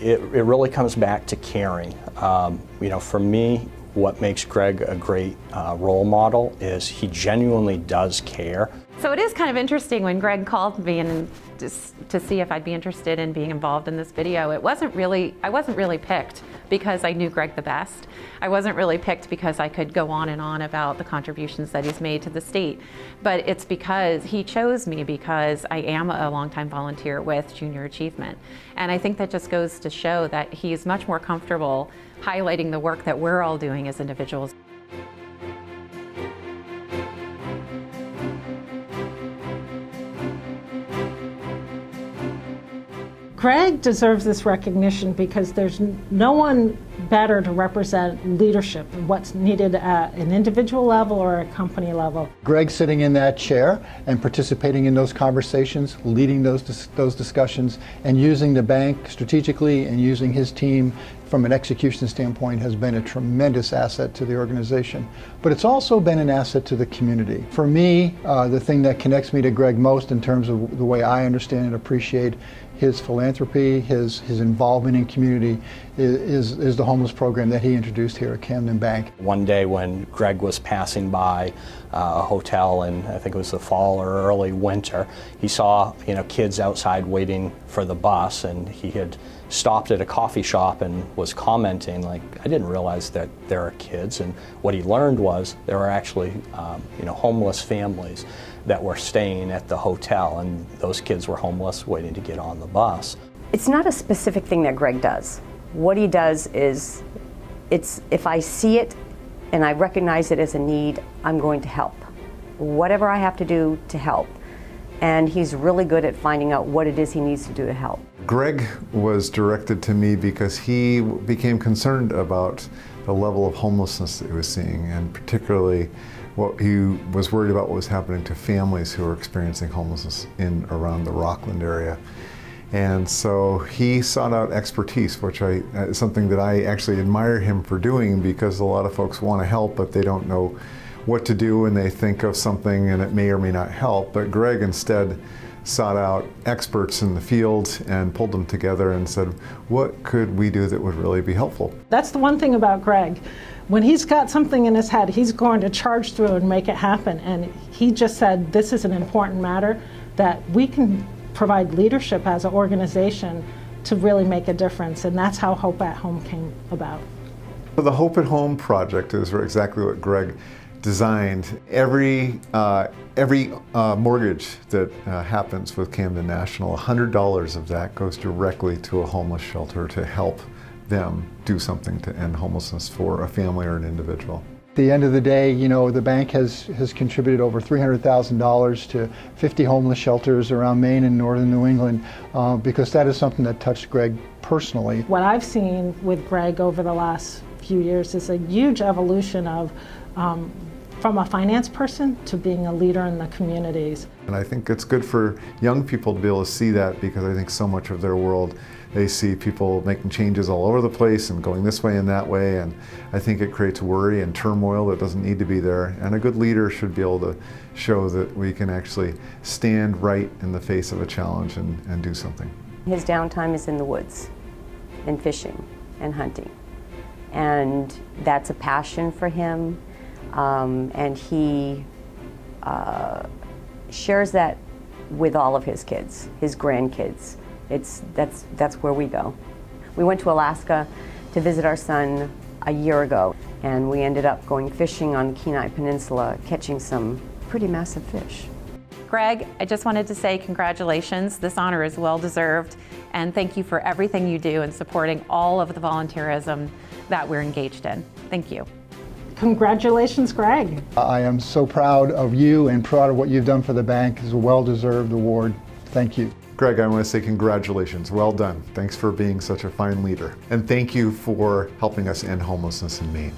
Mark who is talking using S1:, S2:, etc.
S1: it really comes back to caring. For me, what makes Greg a great role model is he genuinely does care.
S2: So it is kind of interesting when Greg called me and just to see if I'd be interested in being involved in this video. I wasn't really picked because I knew Greg the best. I wasn't really picked because I could go on and on about the contributions that he's made to the state. But it's because he chose me because I am a longtime volunteer with Junior Achievement. And I think that just goes to show that he's much more comfortable highlighting the work that we're all doing as individuals.
S3: Greg deserves this recognition because there's no one better to represent leadership and what's needed at an individual level or a company level.
S4: Greg sitting in that chair and participating in those conversations, leading those discussions, and using the bank strategically and using his team from an execution standpoint has been a tremendous asset to the organization. But it's also been an asset to the community. For me, the thing that connects me to Greg most in terms of the way I understand and appreciate his philanthropy, his involvement in community is the homeless program that he introduced here at Camden Bank.
S1: One day when Greg was passing by a hotel in, I think it was the fall or early winter, he saw kids outside waiting for the bus, and he had stopped at a coffee shop and was commenting like, I didn't realize that there are kids, and what he learned was there were actually homeless families that were staying at the hotel, and those kids were homeless waiting to get on the bus.
S5: It's not a specific thing that Greg does. What he does is, if I see it and I recognize it as a need, I'm going to help. Whatever I have to do to help. And he's really good at finding out what it is he needs to do to help.
S6: Greg was directed to me because he became concerned about the level of homelessness that he was seeing, and particularly what he was worried about what was happening to families who were experiencing homelessness in around the Rockland area. And so he sought out expertise, which is something that I actually admire him for doing, because a lot of folks want to help, but they don't know what to do when they think of something and it may or may not help. But Greg instead sought out experts in the field and pulled them together and said, what could we do that would really be helpful?
S3: That's the one thing about Greg. When he's got something in his head, he's going to charge through and make it happen. And he just said, this is an important matter that we can provide leadership as an organization to really make a difference. And that's how Hope at Home came about.
S6: The Hope at Home project is exactly what Greg designed. Every mortgage that happens with Camden National, $100 of that goes directly to a homeless shelter to help them do something to end homelessness for a family or an individual.
S4: At the end of the day, the bank has contributed over $300,000 to 50 homeless shelters around Maine and northern New England, because that is something that touched Greg personally.
S3: What I've seen with Greg over the last few years is a huge evolution of from a finance person to being a leader in the communities.
S6: And I think it's good for young people to be able to see that, because I think so much of their world, they see people making changes all over the place and going this way and that way, and I think it creates worry and turmoil that doesn't need to be there. And a good leader should be able to show that we can actually stand right in the face of a challenge and do something.
S5: His downtime is in the woods and fishing and hunting. And that's a passion for him. And he shares that with all of his kids, his grandkids. That's where we go. We went to Alaska to visit our son a year ago, and we ended up going fishing on the Kenai Peninsula, catching some pretty massive fish.
S2: Greg, I just wanted to say congratulations. This honor is well deserved, and thank you for everything you do in supporting all of the volunteerism that we're engaged in. Thank you.
S3: Congratulations, Greg.
S4: I am so proud of you and proud of what you've done for the bank. It's a well-deserved award. Thank you.
S6: Greg, I want to say congratulations. Well done. Thanks for being such a fine leader. And thank you for helping us end homelessness in Maine.